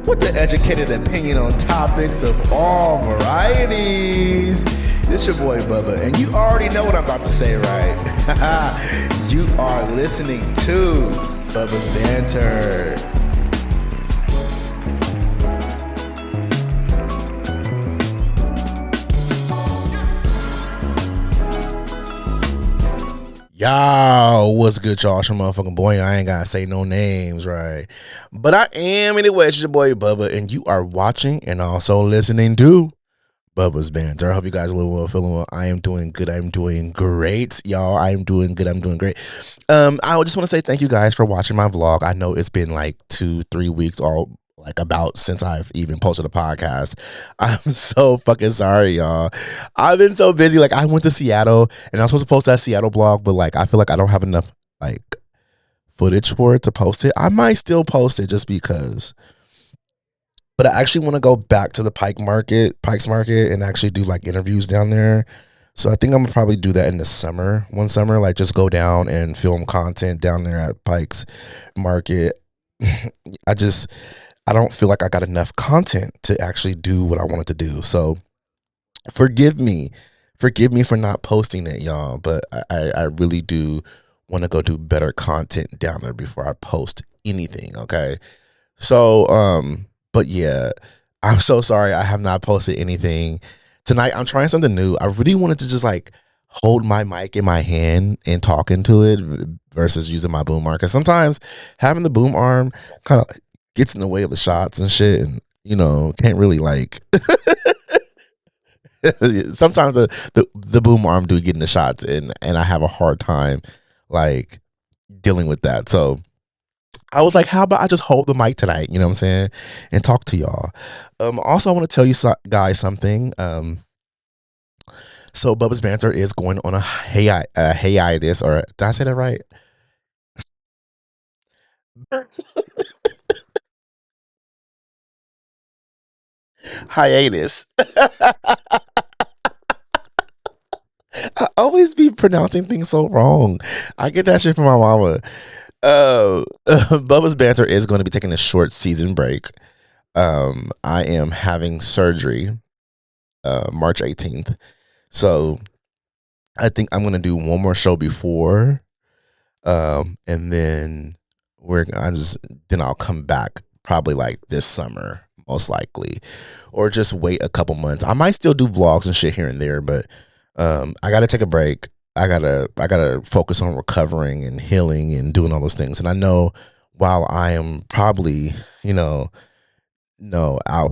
with the educated opinion on topics of all varieties. This your boy Bubba, and you already know what I'm about to say, right? You are listening to Bubba's Banter. Yo, what's good, y'all? It's your motherfucking boy. I ain't gotta say no names, right? But I am anyway. It's your boy Bubba, and you are watching and also listening to Bubba's Banter. I hope you guys are living well, feeling well. I am doing good. I'm doing great, y'all. I am doing good. I'm doing great. I just want to say thank you guys for watching my vlog. I know it's been like 2-3 weeks all like about since I've even posted a podcast. I'm so fucking sorry, y'all. I've been so busy. Like, I went to Seattle and I was supposed to post that Seattle blog, but like I feel like I don't have enough like footage for it to post it. I might still post it just because. But I actually want to go back to the Pikes Market, and actually do like interviews down there. So I think I'm gonna probably do that in the summer. One summer, like just go down and film content down there at Pikes Market. I don't feel like I got enough content to actually do what I wanted to do. So forgive me for not posting it, y'all. But I really do want to go do better content down there before I post anything. Okay. So, but yeah, I'm so sorry I have not posted anything tonight. I'm trying something new. I really wanted to just like hold my mic in my hand and talk into it versus using my boom arm. Because sometimes having the boom arm kind of gets in the way of the shots and shit, and you know, can't really like sometimes the boom arm do get in the shots, and I have a hard time like dealing with that. So I was like, how about I just hold the mic tonight, you know what I'm saying, and talk to y'all. Also, I want to tell you guys something. So Bubba's Banter is going on a hiatus, or did I say that right? Hiatus. I always be pronouncing things so wrong. I get that shit from my mama. Bubba's Banter is going to be taking a short season break. I am having surgery March 18th. So I think I'm going to do one more show before. And then then I'll come back probably like this summer, most likely, or just wait a couple months. I might still do vlogs and shit here and there, but I got to take a break. I gotta focus on recovering and healing and doing all those things. And I know while I am probably, out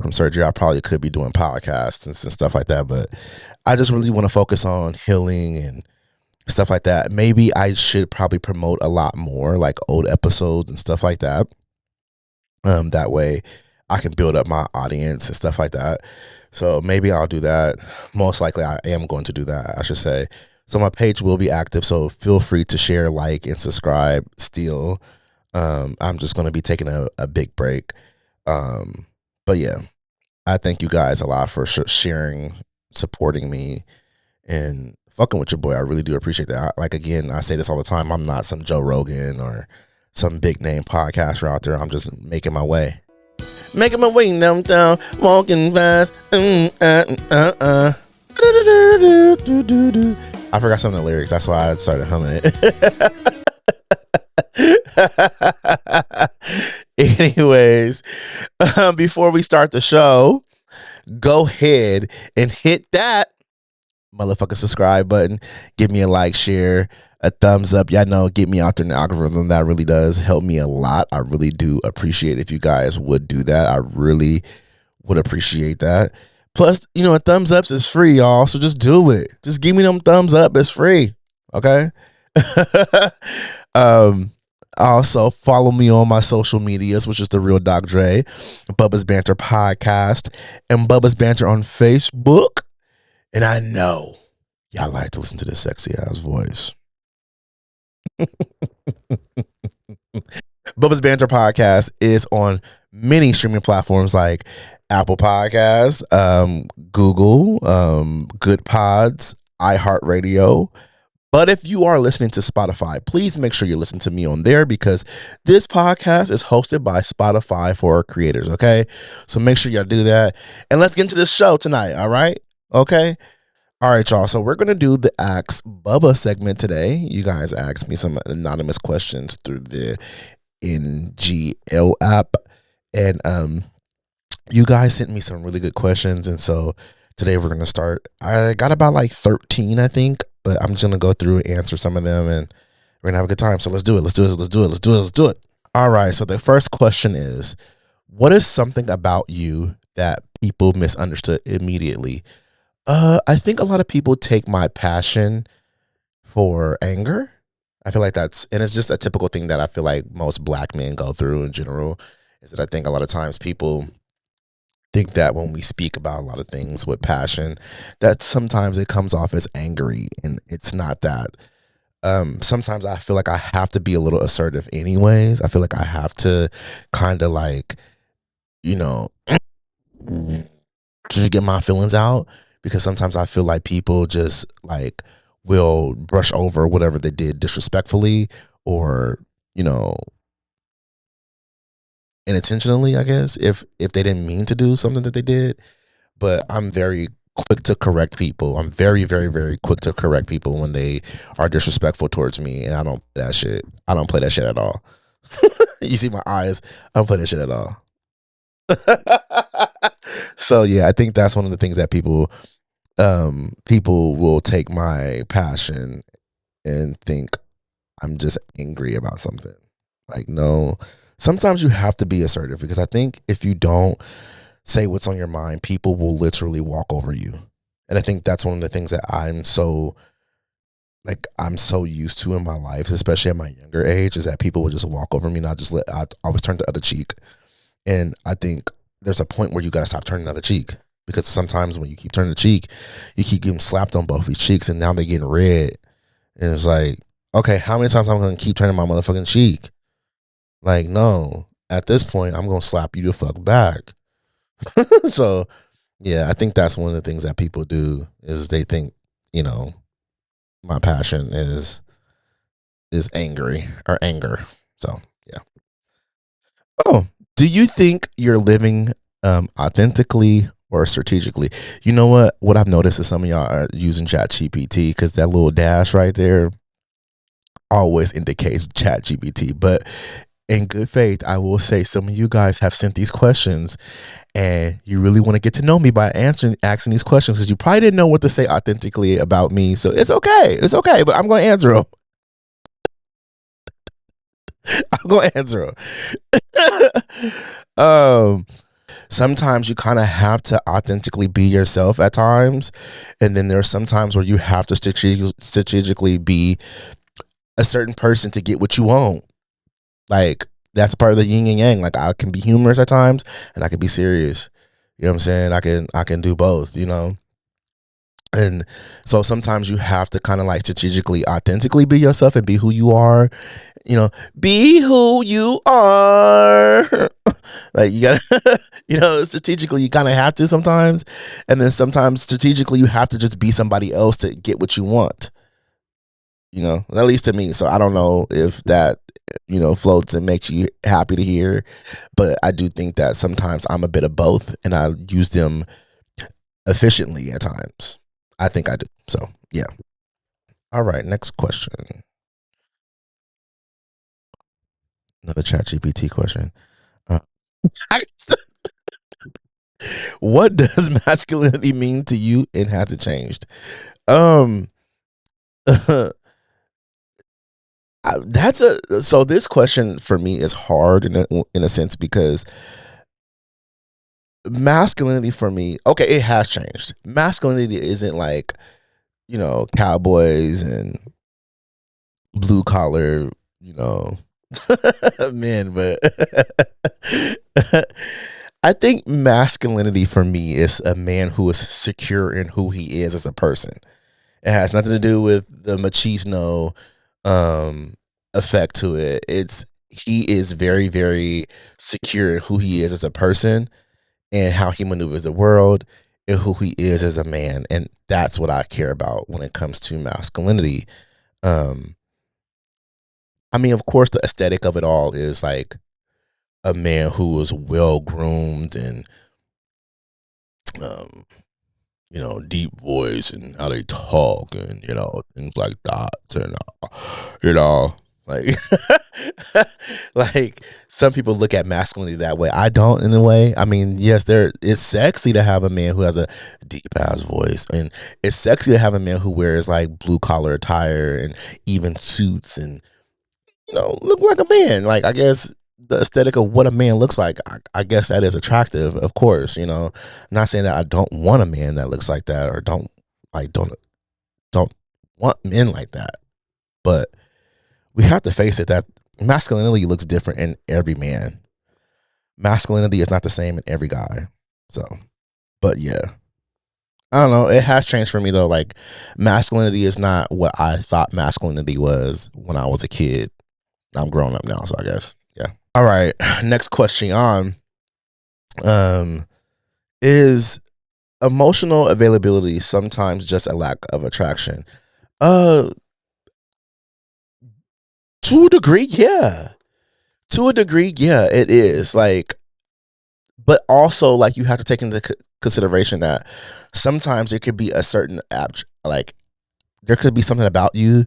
from surgery, I probably could be doing podcasts and stuff like that. But I just really want to focus on healing and stuff like that. Maybe I should probably promote a lot more like old episodes and stuff like that. That way I can build up my audience and stuff like that. So maybe I'll do that. Most likely I am going to do that, I should say. So my page will be active, so feel free to share, like, and subscribe still. I'm just going to be taking a big break. But yeah, I thank you guys a lot for sharing, supporting me, and fucking with your boy. I really do appreciate that. Like, again, I say this all the time. I'm not some Joe Rogan or some big name podcaster out there. I'm just making my way. Making my way downtown, walking fast. I forgot some of the lyrics. That's why I started humming it. Anyways, before we start the show, go ahead and hit that motherfucking subscribe button. Give me a like, share, a thumbs up. Y'all know, get me out there in the algorithm. That really does help me a lot. I really do appreciate if you guys would do that. I really would appreciate that. Plus, a thumbs up is free, y'all. So just do it. Just give me them thumbs up. It's free. Okay. Also follow me on my social medias, which is The Real Doc Dre, Bubba's Banter Podcast, and Bubba's Banter on Facebook. And I know y'all like to listen to this sexy ass voice. Bubba's Banter Podcast is on many streaming platforms like Apple Podcasts, Google, Good Pods, iHeartRadio, But if you are listening to Spotify, please make sure you listen to me on there because this podcast is hosted by Spotify for creators, okay? So make sure y'all do that. And let's get into this show tonight, all right? Okay? All right, y'all. So we're going to do the Ask Bubba segment today. You guys asked me some anonymous questions through the NGL app. And you guys sent me some really good questions. And so today we're going to start. I got about like 13, I think. But I'm just going to go through and answer some of them. And we're going to have a good time. So let's do it. Let's do it. Let's do it. Let's do it. Let's do it. All right. So the first question is, what is something about you that people misunderstood immediately? I think a lot of people take my passion for anger. I feel like and it's just a typical thing that I feel like most black men go through in general, is that I think a lot of times people think that when we speak about a lot of things with passion, that sometimes it comes off as angry, and it's not that. Sometimes I feel like I have to be a little assertive anyways. I feel like I have to kind of like, to get my feelings out, because sometimes I feel like people just like will brush over whatever they did disrespectfully or, unintentionally, I guess, if they didn't mean to do something that they did. But I'm very quick to correct people. I'm very, very, very quick to correct people when they are disrespectful towards me, and I don't play that shit. I don't play that shit at all. You see my eyes? I don't play that shit at all. So yeah, I think that's one of the things that people will take my passion and think I'm just angry about something. Like, no, sometimes you have to be assertive, because I think if you don't say what's on your mind, people will literally walk over you. And I think that's one of the things that I'm so used to in my life, especially at my younger age, is that people will just walk over me, and I always turn the other cheek. And I think there's a point where you gotta stop turning the other cheek, because sometimes when you keep turning the cheek, you keep getting slapped on both these cheeks, and now they're getting red. And it's like, okay, how many times I'm gonna keep turning my motherfucking cheek? Like, no, at this point, I'm gonna slap you the fuck back. So, yeah, I think that's one of the things that people do, is they think, my passion is angry or anger. So, yeah. Oh, do you think you're living authentically or strategically? You know what? What I've noticed is some of y'all are using ChatGPT, because that little dash right there always indicates ChatGPT. But in good faith, I will say some of you guys have sent these questions, and you really want to get to know me by asking these questions, because you probably didn't know what to say authentically about me. So it's okay. It's okay, but I'm going to answer them. I'm going to answer them. Sometimes you kind of have to authentically be yourself at times. And then there's some times where you have to strategically be a certain person to get what you want. Like, that's part of the yin and yang. Like, I can be humorous at times, and I can be serious. You know what I'm saying? I can do both, And so sometimes you have to kind of like strategically, authentically be yourself and be who you are. Be who you are. Like, you gotta, strategically, you kind of have to sometimes. And then sometimes strategically, you have to just be somebody else to get what you want. At least to me. So I don't know if that, floats and makes you happy to hear. But I do think that sometimes I'm a bit of both, and I use them efficiently at times. I think I do. So, yeah. All right, next question. Another ChatGPT question. What does masculinity mean to you, and has it changed? So this question for me is hard in a sense, because masculinity for me, okay, it has changed. Masculinity isn't like, cowboys and blue collar, men, but I think masculinity for me is a man who is secure in who he is as a person. It has nothing to do with the machismo effect to it. He is very, very secure in who he is as a person, and how he maneuvers the world, and who he is as a man. And that's what I care about when it comes to masculinity. Um, I mean, of course, the aesthetic of it all is like a man who is well groomed and um, deep voice and how they talk and things like that and like like some people look at masculinity that way. I don't in a way. I mean, yes, it's sexy to have a man who has a deep ass voice, and it's sexy to have a man who wears like blue collar attire and even suits and look like a man. Like, I guess the aesthetic of what a man looks like, I guess that is attractive, of course. I'm not saying that I don't want a man that looks like that or don't want men like that. But we have to face it that masculinity looks different in every man. Masculinity is not the same in every guy. So, but yeah. I don't know. It has changed for me though. Like, masculinity is not what I thought masculinity was when I was a kid. I'm grown up now, so I guess. Yeah. All right. Next question on is emotional availability sometimes just a lack of attraction? Uh to a degree, yeah. To a degree, yeah, it is. Like, but also like you have to take into consideration that sometimes there could be a certain like there could be something about you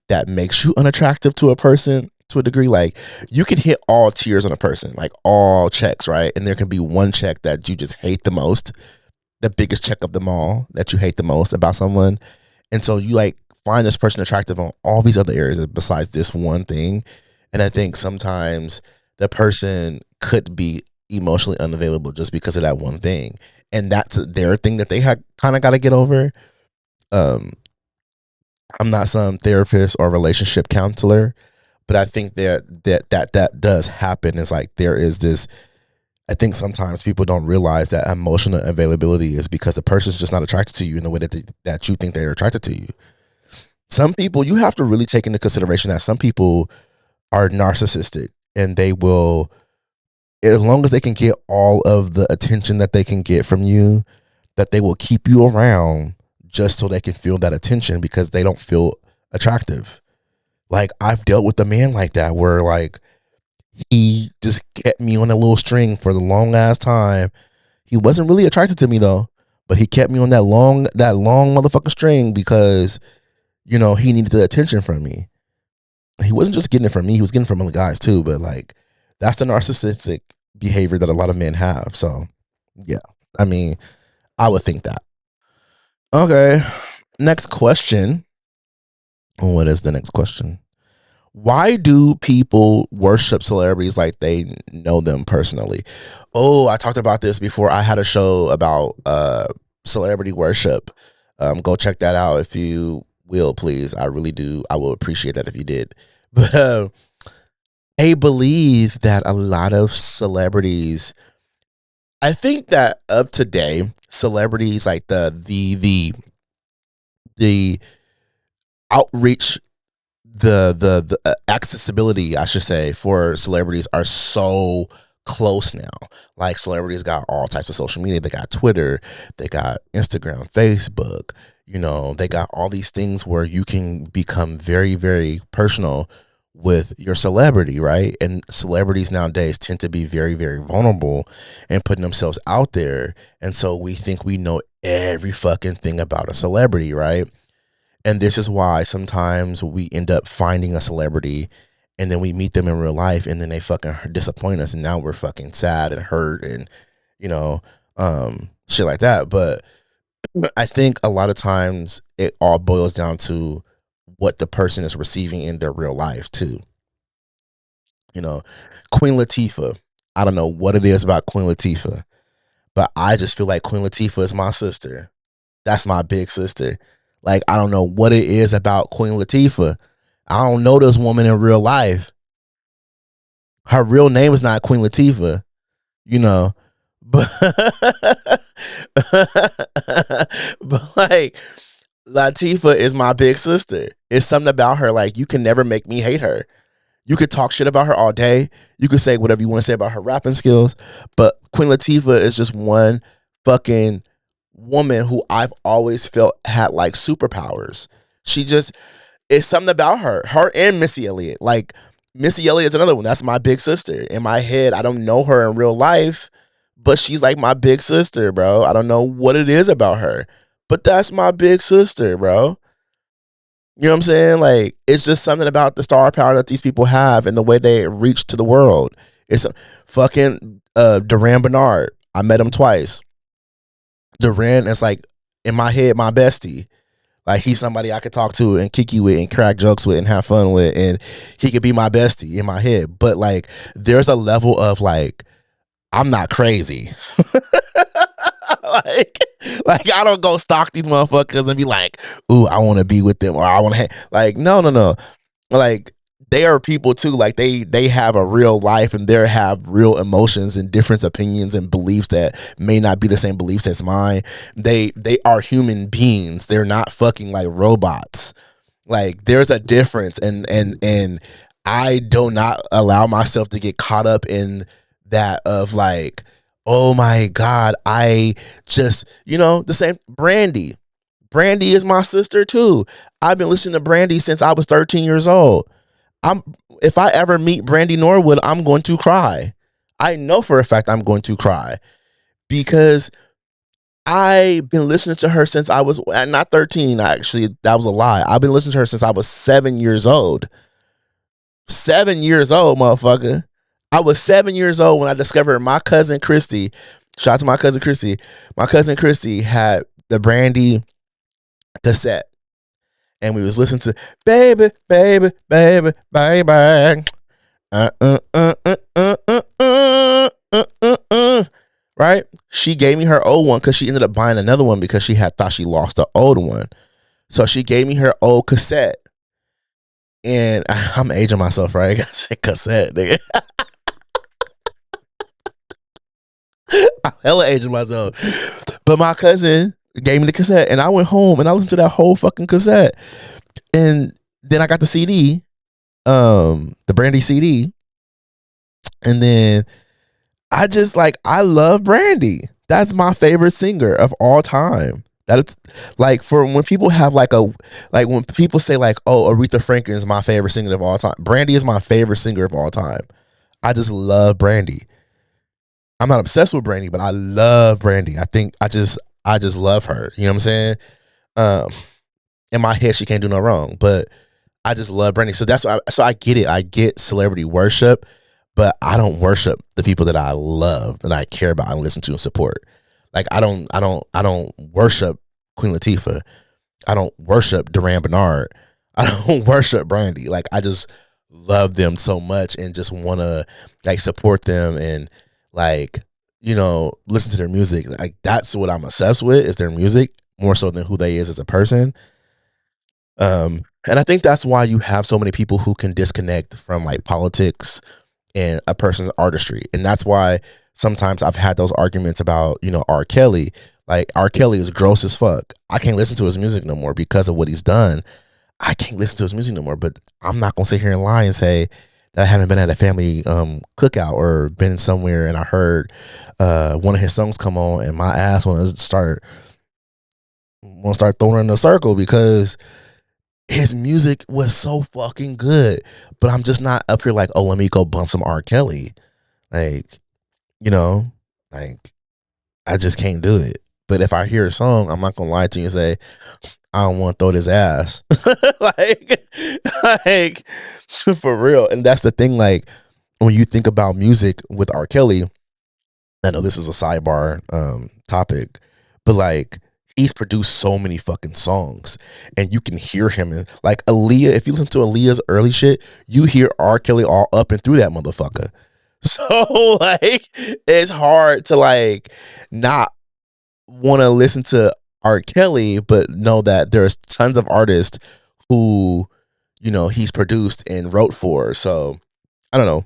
that makes you unattractive to a person to a degree. Like, you can hit all tiers on a person, like all checks, right? And there can be one check that you just hate the most, the biggest check of them all that you hate the most about someone. And so you like find this person attractive on all these other areas besides this one thing. And I think sometimes the person could be emotionally unavailable just because of that one thing. And that's their thing that they had kind of got to get over. Um, I'm not some therapist or relationship counselor, but I think that does happen. It's like there is this. I think sometimes people don't realize that emotional availability is because the person's just not attracted to you in the way that you think they're attracted to you. Some people, you have to really take into consideration that some people are narcissistic and they will, as long as they can get all of the attention that they can get from you, that they will keep you around just so they can feel that attention because they don't feel attractive. Like, I've dealt with a man like that where like he just kept me on a little string for the long ass time. He wasn't really attracted to me though, but he kept me on that long motherfucking string because he needed the attention from me. He wasn't just getting it from me; he was getting it from other guys too. But like, that's the narcissistic behavior that a lot of men have. So yeah, I mean, I would think that. Okay, next question. What is the next question? Why do people worship celebrities like they know them personally? Oh, I talked about this before. I had a show about celebrity worship. Go check that out if you will, please. I really do. I will appreciate that if you did. But I believe that a lot of celebrities, I think that of today, celebrities like the outreach, the accessibility, I should say, for celebrities are so close now. Like, celebrities got all types of social media. They got Twitter, they got Instagram, Facebook. They got all these things where you can become very, very personal with your celebrity, right? And celebrities nowadays tend to be very, very vulnerable and putting themselves out there. And so we think we know every fucking thing about a celebrity, right? And this is why sometimes we end up finding a celebrity and then we meet them in real life and then they fucking disappoint us and now we're fucking sad and hurt and, shit like that. But I think a lot of times it all boils down to what the person is receiving in their real life too. Queen Latifah, I don't know what it is about Queen Latifah, but I just feel like Queen Latifah is my sister. That's my big sister. Like, I don't know what it is about Queen Latifah. I don't know this woman in real life. Her real name is not Queen Latifah, but but like, Latifah is my big sister. It's something about her. Like, you can never make me hate her. You could talk shit about her all day. You could say whatever you want to say about her rapping skills, but Queen Latifah is just one fucking woman who I've always felt had like superpowers. She just, it's something about her and Missy Elliott. Like Missy Elliott is another one. That's my big sister. In my head, I don't know her in real life, but she's like my big sister, bro. I don't know what it is about her, but that's my big sister, bro. You know what I'm saying? Like, it's just something about the star power that these people have and the way they reach to the world. It's a fucking Duran Bernard. I met him twice. Duran is like, in my head, my bestie. Like, he's somebody I could talk to and kiki with and crack jokes with and have fun with, and he could be my bestie in my head. But like, there's a level of like, I'm not crazy. like, like I don't go stalk these motherfuckers and be like, ooh, I want to be with them or I want to like, no. Like, they are people too. Like, they have a real life and they have real emotions and different opinions and beliefs that may not be the same beliefs as mine. They are human beings. They're not fucking like robots. Like, there's a difference, and I do not allow myself to get caught up in that of like, oh my God, I just, the same. Brandy is my sister too. I've been listening to Brandy since I was 13 years old. If I ever meet Brandy Norwood, I'm going to cry. I know for a fact I'm going to cry because I've been listening to her since I was not 13. Actually, that was a lie. I've been listening to her since I was 7 years old. 7 years old, motherfucker. I was 7 years old when I discovered my cousin Christy. Shout out to my cousin Christy. My cousin Christy had the Brandy cassette, and we was listening to "Baby, Baby, Baby, Baby." Right? She gave me her old one because she ended up buying another one because she had thought she lost the old one. So she gave me her old cassette. And I'm aging myself, right? I said cassette, nigga. I'm hella aging myself. But my cousin gave me the cassette and I went home and I listened to that whole fucking cassette. And then I got the CD, the Brandy CD. And then I just like, I love Brandy. That's my favorite singer of all time. That's like, for when people have like when people say like, oh, Aretha Franklin is my favorite singer of all time. Brandy is my favorite singer of all time. I just love Brandy. I'm not obsessed with Brandy, but I love Brandy. I just love her. You know what I'm saying? Um, in my head, she can't do no wrong, but I just love Brandy. So so I get it. I get celebrity worship, but I don't worship the people that I love, that I care about and listen to and support. Like, I don't worship Queen Latifah. I don't worship Duran Bernard. I don't worship Brandy. Like, I just love them so much and just want to like support them and like, listen to their music. Like, that's what I'm obsessed with, is their music more so than who they is as a person. And I think that's why you have so many people who can disconnect from like politics and a person's artistry. And that's why sometimes I've had those arguments about, R. Kelly. Like, R. Kelly is gross as fuck. I can't listen to his music no more because of what he's done. I can't listen to his music no more, but I'm not going to sit here and lie and say that I haven't been at a family cookout or been somewhere and I heard one of his songs come on and my ass want to start throwing in a circle because his music was so fucking good. But I'm just not up here like, oh, let me go bump some R. Kelly. Like, like, I just can't do it. But if I hear a song, I'm not gonna lie to you and say, I don't want to throw this ass. like for real. And that's the thing, like, when you think about music with R. Kelly, I know this is a sidebar topic, but like, he's produced so many fucking songs and you can hear him in, like, Aaliyah. If you listen to Aaliyah's early shit, you hear R. Kelly all up and through that motherfucker. So like, it's hard to like not want to listen to R. Kelly, but know that there's tons of artists who, he's produced and wrote for. So I don't know.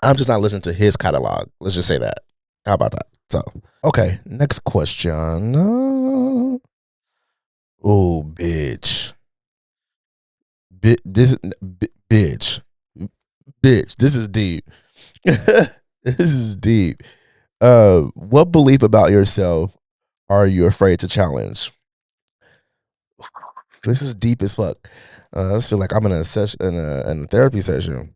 I'm just not listening to his catalog. Let's just say that. How about that? So, okay, next question. Oh, bitch. Bitch. Bitch, this is deep. This is deep. What belief about yourself are you afraid to challenge? This is deep as fuck. I just feel like I'm in a session in a therapy session.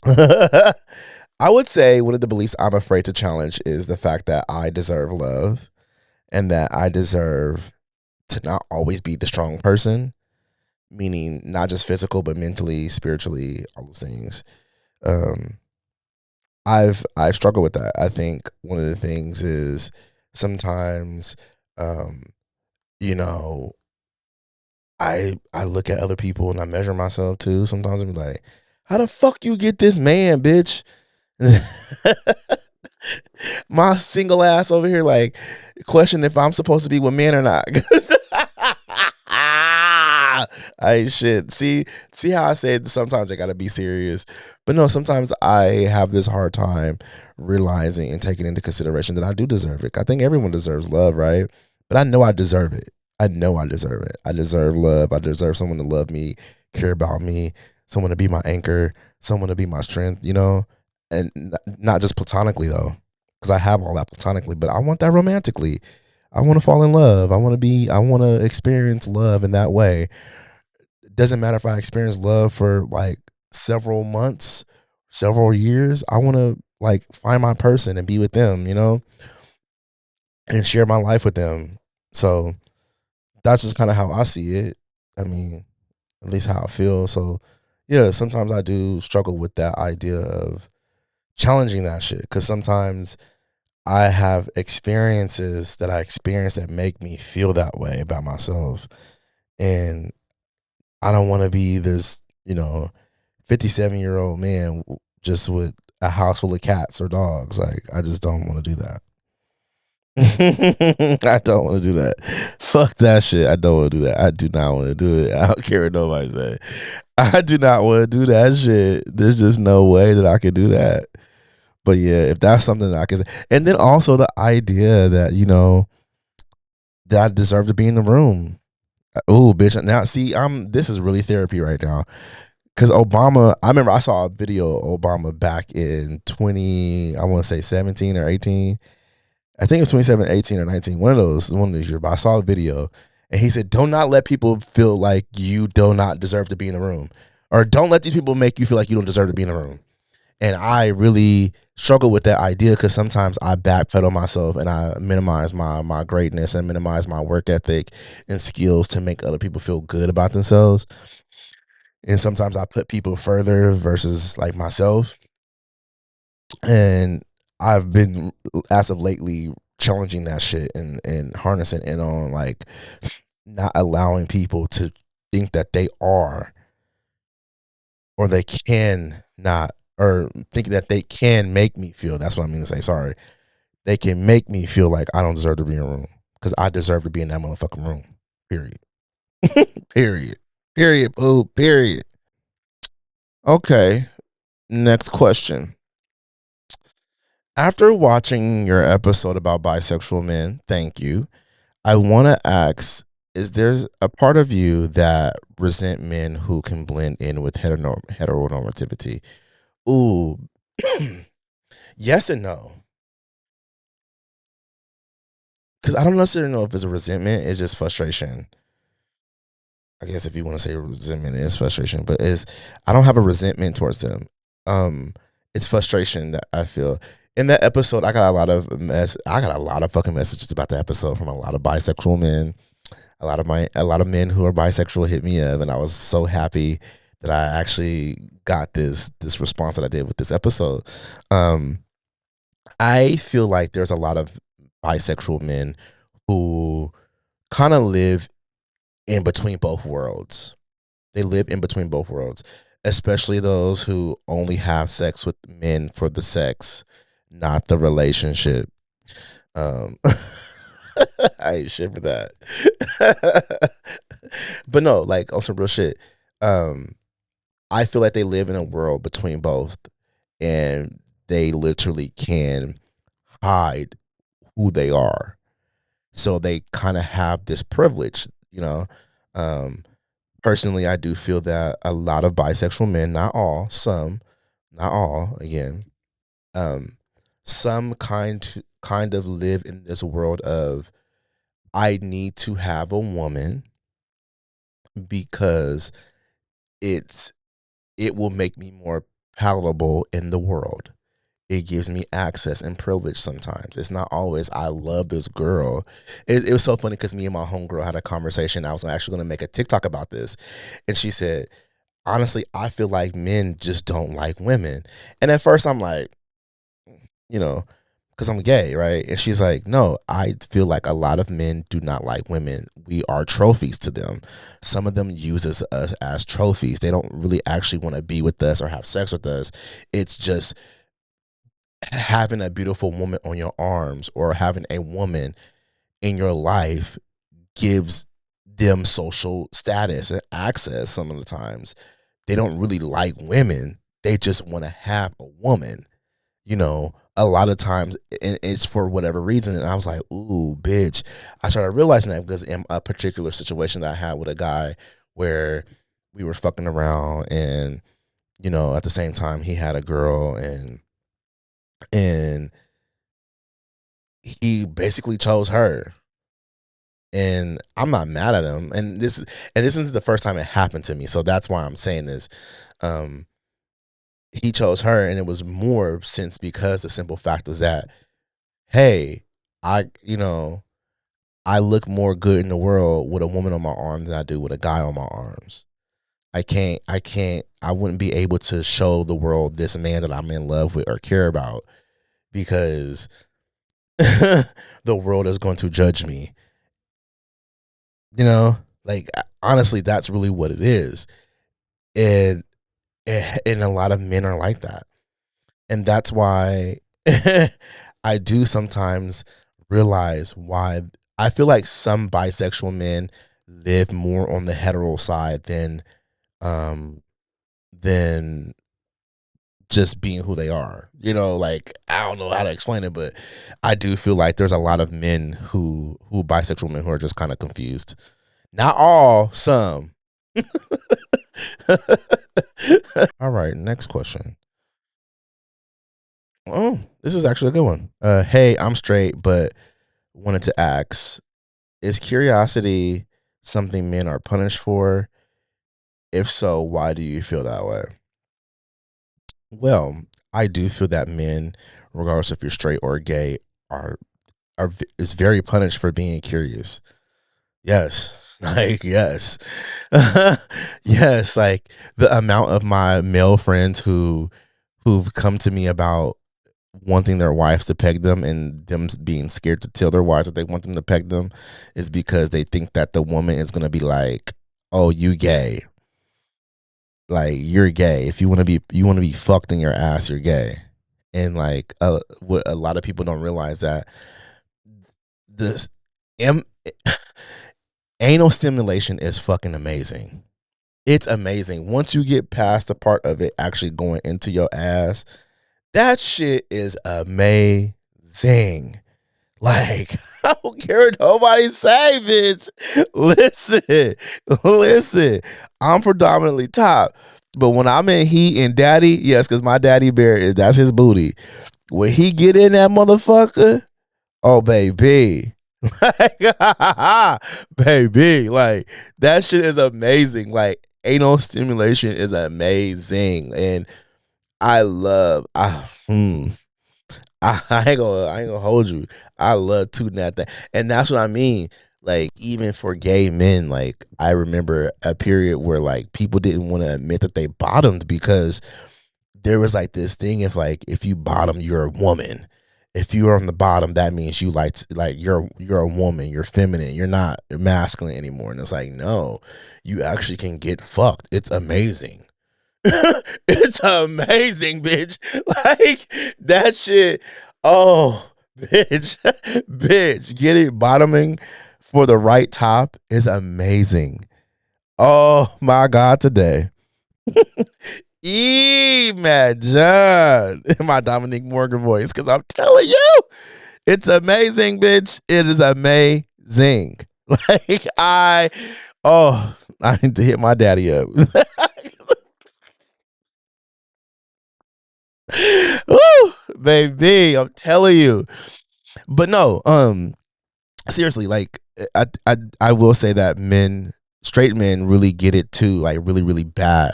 I would say one of the beliefs I'm afraid to challenge is the fact that I deserve love and that I deserve to not always be the strong person, meaning not just physical but mentally, spiritually, all those things. Um, I've struggled with that. I think one of the things is sometimes, um, you know, I look at other people and I measure myself too. Sometimes I'm like, how the fuck you get this man, bitch? My single ass over here, like, question if I'm supposed to be with men or not. I ain't shit. See how I say sometimes I gotta be serious, but no, sometimes I have this hard time realizing and taking into consideration that I do deserve it. I think everyone deserves love, right? But I know I deserve it. I know I deserve it. I deserve love. I deserve someone to love me, care about me, someone to be my anchor, someone to be my strength. And not just platonically though, because I have all that platonically, but I want that romantically. I want to fall in love. I want to experience love in that way. It doesn't matter if I experience love for like several months, several years. I want to like find my person and be with them, and share my life with them. So that's just kind of how I see it. I mean, at least how I feel. So yeah, sometimes I do struggle with that idea of challenging that shit because sometimes I have experiences that I experience that make me feel that way about myself. And I don't want to be this, 57-year-old man just with a house full of cats or dogs. Like, I just don't want to do that. I don't want to do that. Fuck that shit. I don't want to do that. I do not want to do it. I don't care what nobody say. I do not want to do that shit. There's just no way that I could do that. But yeah, if that's something that I can say. And then also the idea that, that I deserve to be in the room. Oh, bitch. Now, see, this is really therapy right now. Because Obama, I remember I saw a video of Obama back in I want to say 17 or 18. I think it was 27, 18 or 19. One of those years. But I saw a video and he said, do not let people feel like you do not deserve to be in the room. Or don't let these people make you feel like you don't deserve to be in the room. And I really struggle with that idea because sometimes I backpedal myself and I minimize my greatness and minimize my work ethic and skills to make other people feel good about themselves. And sometimes I put people further versus like myself. And I've been, as of lately, challenging that shit and harnessing in on like not allowing people to think that they are or they can not, or thinking that they can make me feel. That's what I mean to say. Sorry. They can make me feel like I don't deserve to be in a room because I deserve to be in that motherfucking room. Period. Period. Period. Boo. Period. Okay. Next question. After watching your episode about bisexual men, thank you. I want to ask, is there a part of you that resent men who can blend in with heteronormativity? Ooh, yes and no. Because I don't necessarily know if it's a resentment, it's just frustration. I guess if you want to say resentment, it's frustration, but I don't have a resentment towards them. It's frustration that I feel. In that episode, I got a lot of fucking messages about the episode from a lot of bisexual men. A lot of men who are bisexual hit me up, and I was so happy that I actually got this response that I did with this episode. I feel like there's a lot of bisexual men who kind of live in between both worlds. They live in between both worlds, especially those who only have sex with men for the sex, not the relationship. Um, I ain't shit for that. But no, like on some real shit. I feel like they live in a world between both, and they literally can hide who they are. So they kind of have this privilege, Um, Personally, I do feel that a lot of bisexual men, not all, some, not all, again, um, some kind of live in this world of I need to have a woman because it's it will make me more palatable in the world. It gives me access and privilege sometimes. It's not always, I love this girl. It was so funny because me and my homegirl had a conversation. I was actually going to make a TikTok about this. And she said, honestly, I feel like men just don't like women. And at first I'm like, you know, because I'm gay, right? And she's like, no, I feel like a lot of men do not like women. We are trophies to them. Some of them use us as trophies. They don't really actually want to be with us or have sex with us. It's just having a beautiful woman on your arms or having a woman in your life gives them social status and access. Some of the times they don't really like women, they just want to have a woman, a lot of times, and it's for whatever reason. And I was like, ooh, bitch. I started realizing that because in a particular situation that I had with a guy where we were fucking around, and at the same time he had a girl, and he basically chose her. And I'm not mad at him. And this isn't the first time it happened to me. So that's why I'm saying this. Um, he chose her, and it was more since because the simple fact was that, hey, I look more good in the world with a woman on my arm than I do with a guy on my arms. I wouldn't be able to show the world this man that I'm in love with or care about because the world is going to judge me. Like, honestly, that's really what it is. And a lot of men are like that. And that's why I do sometimes realize why I feel like some bisexual men live more on the hetero side than just being who they are. Like, I don't know how to explain it, but I do feel like there's a lot of men who bisexual men who are just kind of confused. Not all, some. All right, next question. Oh, this is actually a good one. Hey, I'm straight, but wanted to ask, is curiosity something men are punished for? If so, why do you feel that way? Well, I do feel that men, regardless if you're straight or gay, are is very punished for being curious. Yes. Like, yes. Yes, like the amount of my male friends who've come to me about wanting their wives to peg them and them being scared to tell their wives that they want them to peg them is because they think that the woman is going to be like, "Oh, you gay. Like, you're gay. If you want to be fucked in your ass, you're gay." And like what a lot of people don't realize that this am, anal stimulation is fucking amazing. It's amazing. Once you get past the part of it actually going into your ass, that shit is amazing. Like, I don't care what nobody say, bitch. Listen. I'm predominantly top. But when I'm in heat and daddy, yes, because my daddy bear that's his booty. When he get in that motherfucker, oh baby. Like, baby, like that shit is amazing. Like, anal stimulation is amazing. And I love I ain't gonna hold you. I love tooting that thing. And that's what I mean. Like, even for gay men, like, I remember a period where like people didn't want to admit that they bottomed because there was like this thing, if you bottom, you're a woman. If you're on the bottom, that means you like you're a woman, you're feminine, you're not masculine anymore. And it's like, no, you actually can get fucked. It's amazing. It's amazing, bitch. Like, that shit. Oh, bitch. Bitch, get it bottoming for the right top is amazing. Oh my God, today. Imagine in my Dominique Morgan voice, because I'm telling you, it's amazing, bitch. It is amazing. Like, I need to hit my daddy up. Woo, baby, I'm telling you. But no, seriously, like, I will say that men straight men really get it too, like really, really bad.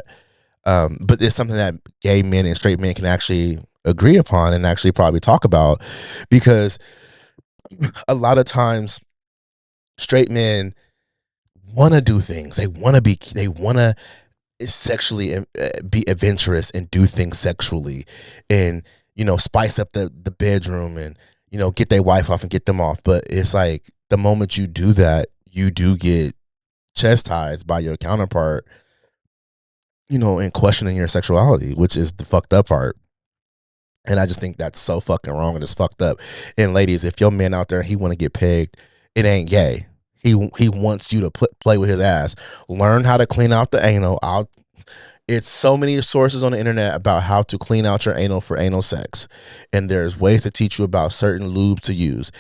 But it's something that gay men and straight men can actually agree upon and actually probably talk about, because a lot of times straight men want to do things. They want to sexually be adventurous and do things sexually, and spice up the bedroom, and get their wife off and get them off. But it's like the moment you do that, you do get chastised by your counterpart, and questioning your sexuality, which is the fucked up part. And I just think that's so fucking wrong and it's fucked up. And ladies, if your man out there, he want to get pegged, it ain't gay. He wants you to play with his ass. Learn how to clean out the anal. It's so many sources on the internet about how to clean out your anal for anal sex, and there's ways to teach you about certain lubes to use.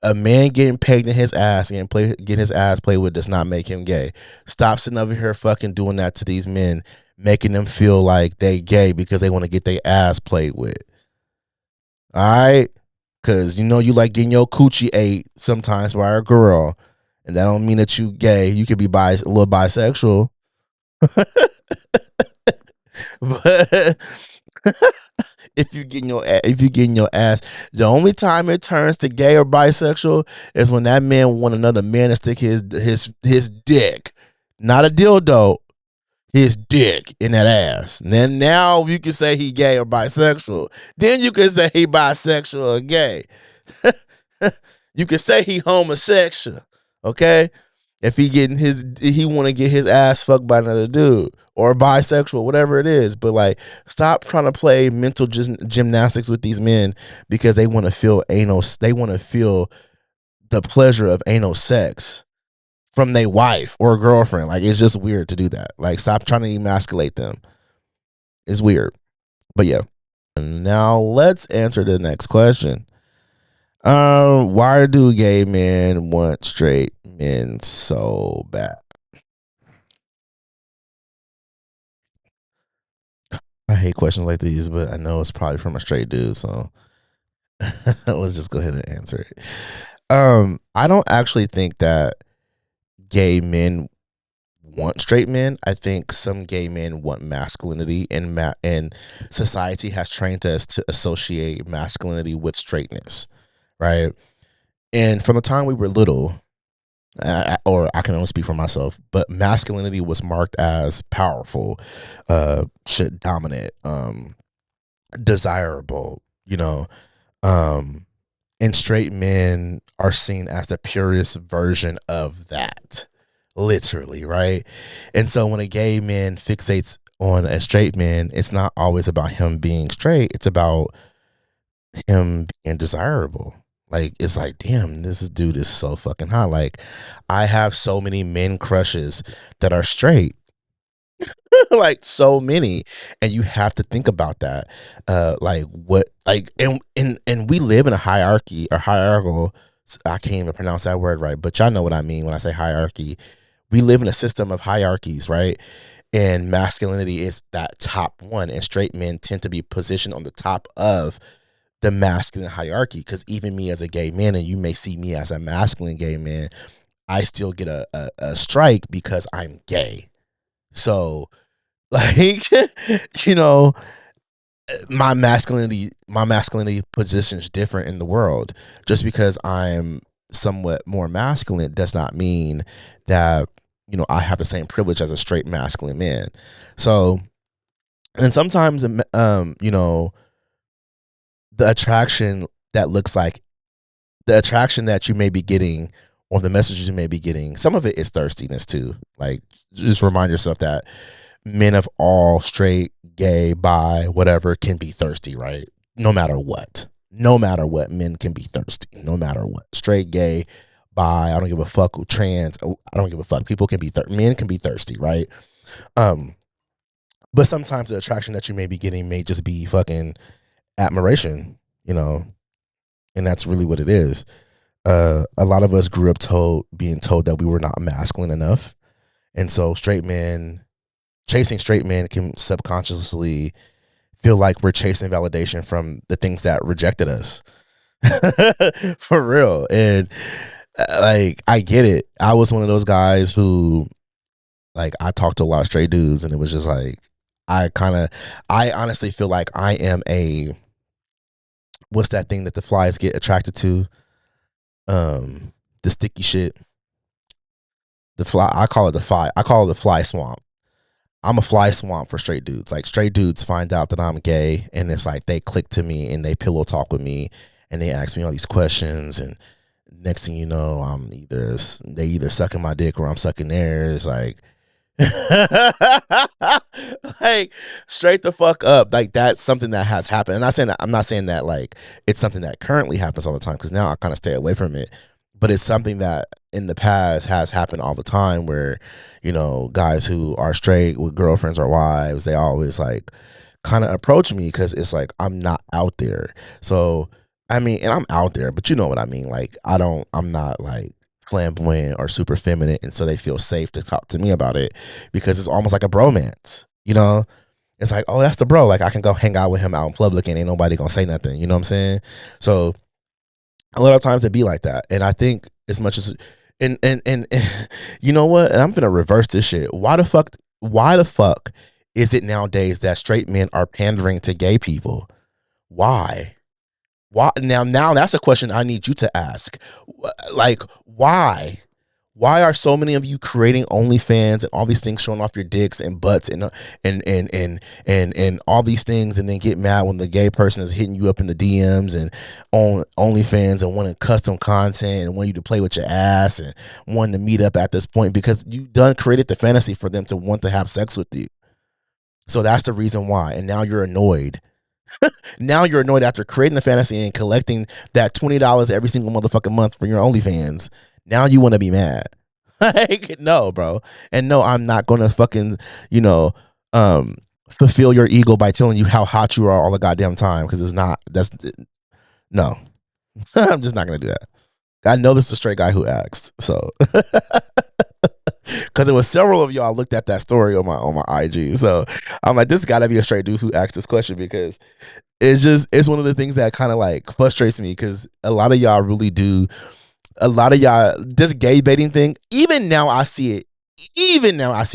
A man getting pegged in his ass and getting his ass played with does not make him gay. Stop sitting over here fucking doing that to these men, making them feel like they gay because they want to get their ass played with. All right? Because you like getting your coochie ate sometimes by a girl, and that don't mean that you gay. You could be a little bisexual. But if you getting your ass, the only time it turns to gay or bisexual is when that man want another man to stick his dick, not a dildo, his dick in that ass. And then now you can say he gay or bisexual. Then you can say he bisexual or gay. You can say he homosexual. Okay? If he want to get his ass fucked by another dude, or bisexual, whatever it is. But like, stop trying to play mental gymnastics with these men because they want to feel anal. They want to feel the pleasure of anal sex from their wife or girlfriend. Like, it's just weird to do that. Like, stop trying to emasculate them. It's weird. But yeah. And now let's answer the next question. Why do gay men want straight men so bad? I hate questions like these, but I know it's probably from a straight dude, so let's just go ahead and answer it. I don't actually think that gay men want straight men. I think some gay men want masculinity, and society has trained us to associate masculinity with straightness, right? And from the time we were little, or I can only speak for myself, but masculinity was marked as powerful, shit, dominant, desirable, and straight men are seen as the purest version of that, literally, right? And so when a gay man fixates on a straight man, it's not always about him being straight, it's about him being desirable. Like, it's like, damn, this dude is so fucking hot. Like, I have so many men crushes that are straight. Like, so many. And you have to think about that. And we live in a hierarchy or hierarchical. I can't even pronounce that word right, but y'all know what I mean when I say hierarchy. We live in a system of hierarchies, right? And masculinity is that top one, and straight men tend to be positioned on the top of the masculine hierarchy. Because even me as a gay man, and you may see me as a masculine gay man, I still get a strike because I'm gay. So, like, my masculinity positions different in the world. Just because I'm somewhat more masculine does not mean that I have the same privilege as a straight masculine man. So, and sometimes the attraction that you may be getting, or the messages you may be getting, some of it is thirstiness too. Like, just remind yourself that men of all, straight, gay, bi, whatever, can be thirsty, right? No matter what, men can be thirsty. No matter what, straight, gay, bi, I don't give a fuck. Trans, I don't give a fuck. People can be men can be thirsty, right? But sometimes the attraction that you may be getting may just be fucking admiration, and that's really what it is. A lot of us grew up being told that we were not masculine enough, and so chasing straight men can subconsciously feel like we're chasing validation from the things that rejected us. For real. And like, I get it. I was one of those guys who Like I talked to a lot of straight dudes, and it was just like I honestly feel like I am a what's that thing that the flies get attracted to? The sticky shit. The fly. I call it the fly. I call it the fly swamp. I'm a fly swamp for straight dudes. Like straight dudes find out that I'm gay, and it's like they click to me and they pillow talk with me, and they ask me all these questions, and next thing you know, they either sucking my dick or I'm sucking theirs. Like, like straight the fuck up. Like that's something that has happened. And I'm not saying that like it's something that currently happens all the time because now I kind of stay away from it. But it's something that in the past has happened all the time where, guys who are straight with girlfriends or wives, they always like kind of approach me because it's like I'm not out there. So I mean, and I'm out there, but you know what I mean. Like I'm not like flamboyant or super feminine, and so they feel safe to talk to me about it because it's almost like a bromance. It's like, oh, that's the bro. Like I can go hang out with him out in public and ain't nobody gonna say nothing. You know what I'm saying? So a lot of times it be like that, and I think as much as and you know what? And I'm gonna reverse this shit. Why the fuck is it nowadays that straight men are pandering to gay people? Why? Why now that's a question I need you to ask. Like, why? Why are so many of you creating OnlyFans and all these things showing off your dicks and butts and all these things, and then get mad when the gay person is hitting you up in the DMs and on OnlyFans and wanting custom content and wanting you to play with your ass and wanting to meet up at this point because you done created the fantasy for them to want to have sex with you. So that's the reason why. And now you're annoyed. Now you're annoyed after creating the fantasy and collecting that $20 every single motherfucking month for your OnlyFans. Now you want to be mad. Like, no, bro. And no, I'm not going to fucking, fulfill your ego by telling you how hot you are all the goddamn time. Because no. I'm just not going to do that. I know this is a straight guy who asked. So, because it was several of y'all looked at that story on my IG. So I'm like, this got to be a straight dude who asked this question because it's one of the things that kind of like frustrates me because a lot of y'all really do. A lot of y'all, this gay baiting thing, even now I see it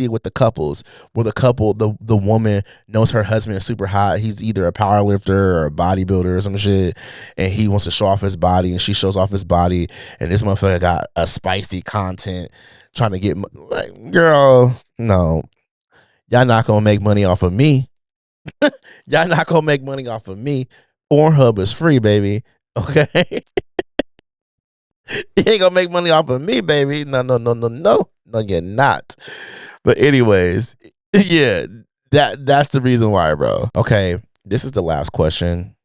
with the couples where the woman knows her husband is super hot. He's either a power lifter or a bodybuilder or some shit, and he wants to show off his body, and she shows off his body, and this motherfucker got a spicy content trying to get like, girl, no, y'all not gonna make money off of me. Y'all not gonna make money off of me. Pornhub is free, baby. Okay. You ain't gonna make money off of me, baby. No, you're not. But anyways, yeah, that's the reason why, bro. Okay, this is the last question.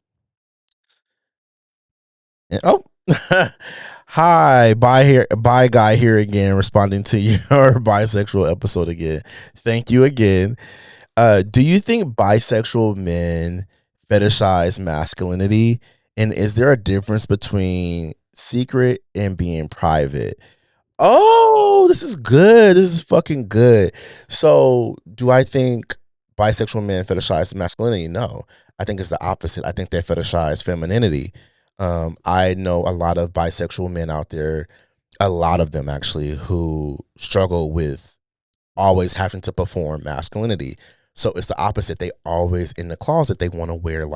And, hi, bye guy here again, responding to your bisexual episode again. Thank you again. Do you think bisexual men fetishize masculinity? And is there a difference between secret and being private? Oh, this is good. This is fucking good. So, do I think bisexual men fetishize masculinity? No. I think it's the opposite. I think they fetishize femininity. I know a lot of bisexual men out there, a lot of them actually, who struggle with always having to perform masculinity. So it's the opposite. They always in the closet, they want to wear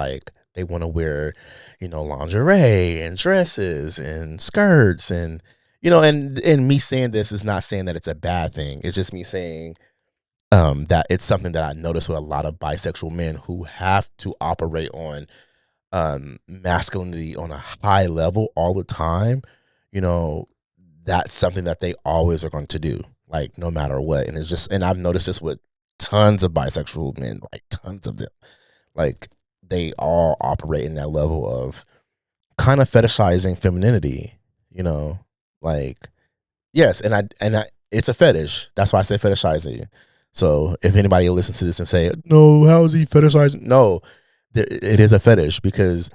lingerie and dresses and skirts and me saying this is not saying that it's a bad thing. It's just me saying that it's something that I notice with a lot of bisexual men who have to operate on masculinity on a high level all the time. That's something that they always are going to do, like no matter what. And I've noticed this with tons of bisexual men, like tons of them. Like they all operate in that level of kind of fetishizing femininity, like, yes. And I it's a fetish. That's why I say fetishizing. So if anybody listens to this and say, no, how is he fetishizing? No, it is a fetish because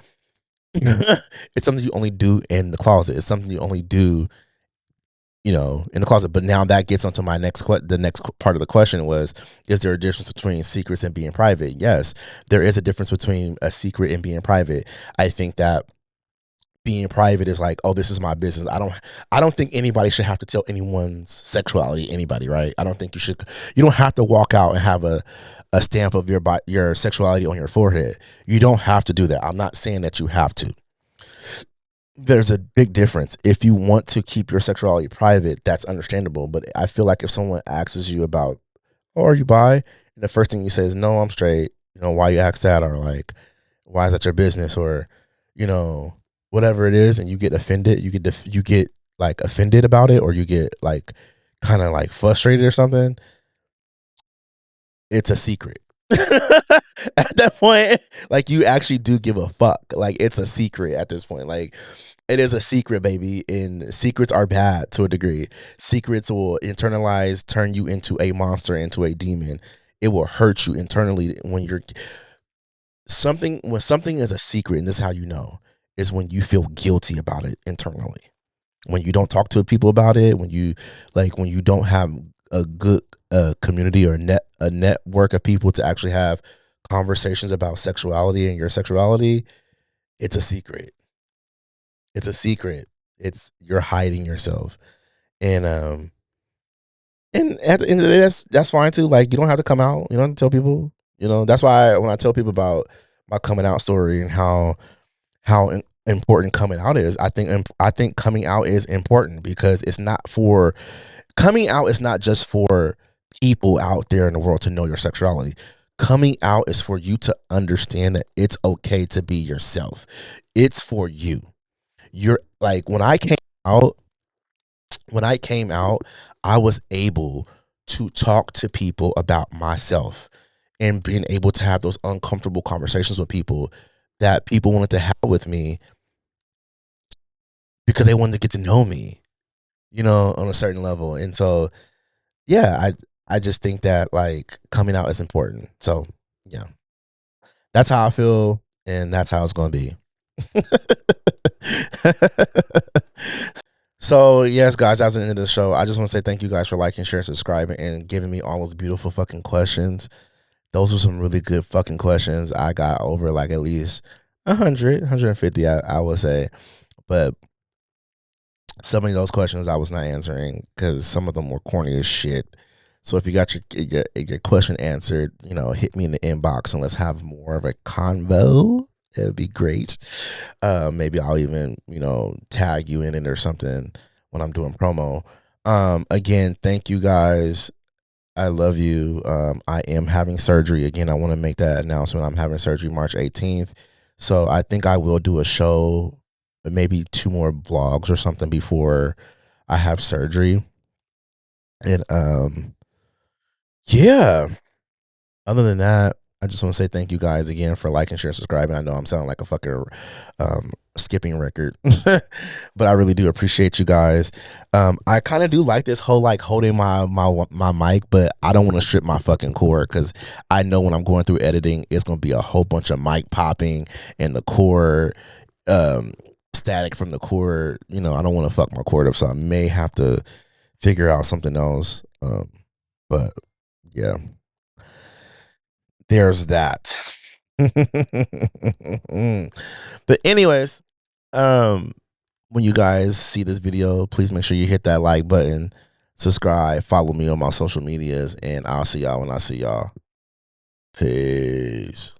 it's something you only do in the closet. It's something you only do, in the closet. But now that gets onto the next part of the question was, is there a difference between secrets and being private? Yes, there is a difference between a secret and being private. I think that being private is like, oh, this is my business. I don't think anybody should have to tell anyone's sexuality, anybody, right? I don't think you don't have to walk out and have a stamp of your sexuality on your forehead. You don't have to do that. I'm not saying that you have to. There's a big difference. If you want to keep your sexuality private, that's understandable. But I feel like if someone asks you about, oh, are you bi? And the first thing you say is, no, I'm straight. Why you ask that? Or like, why is that your business? Or, whatever it is, and you get offended, you get like offended about it, or you get like kind of like frustrated or something. It's a secret. At that point, like, you actually do give a fuck. Like, it's a secret at this point. Like, it is a secret, baby, and secrets are bad to a degree. Secrets will internalize, turn you into a monster, into a demon. It will hurt you internally when something is a secret, and this is how you know, is when you feel guilty about it internally. When you don't talk to people about it, when you don't have a good community or a network of people to actually have conversations about sexuality and your sexuality, it's a secret. It's a secret. You're hiding yourself. And at the end of the day, that's fine too. Like, you don't have to come out. You don't have to tell people. That's why when I tell people about my coming out story and how important coming out is, I think coming out is important, because coming out is not just for people out there in the world to know your sexuality. Coming out is for you to understand that it's okay to be yourself. It's for you. You're like, when I came out, I was able to talk to people about myself and being able to have those uncomfortable conversations with people that people wanted to have with me, because they wanted to get to know me, on a certain level. And so, yeah, I just think that, like, coming out is important. So, yeah, that's how I feel, and that's how it's going to be. So, yes, guys, that's the end of the show. I just want to say thank you guys for liking, sharing, subscribing, and giving me all those beautiful fucking questions. Those were some really good fucking questions. I got over like at least 100, 150, I would say. But some of those questions I was not answering because some of them were corny as shit. So if you got your question answered, hit me in the inbox and let's have more of a convo. It would be great. Maybe I'll even, tag you in it or something when I'm doing promo. Again, thank you guys. I love you. I am having surgery. Again, I want to make that announcement. I'm having surgery March 18th. So I think I will do a show, maybe 2 more vlogs or something before I have surgery. And yeah. Other than that, I just want to say thank you guys again for liking, sharing, subscribing. I know I'm sounding like a fucking skipping record, but I really do appreciate you guys. I kind of do like this whole like holding my mic, but I don't want to strip my fucking cord, because I know when I'm going through editing, it's gonna be a whole bunch of mic popping and the cord static from the cord. I don't want to fuck my cord up, so I may have to figure out something else. But yeah. There's that. But anyways, when you guys see this video, please make sure you hit that like button, subscribe, follow me on my social medias, and I'll see y'all when I see y'all. Peace.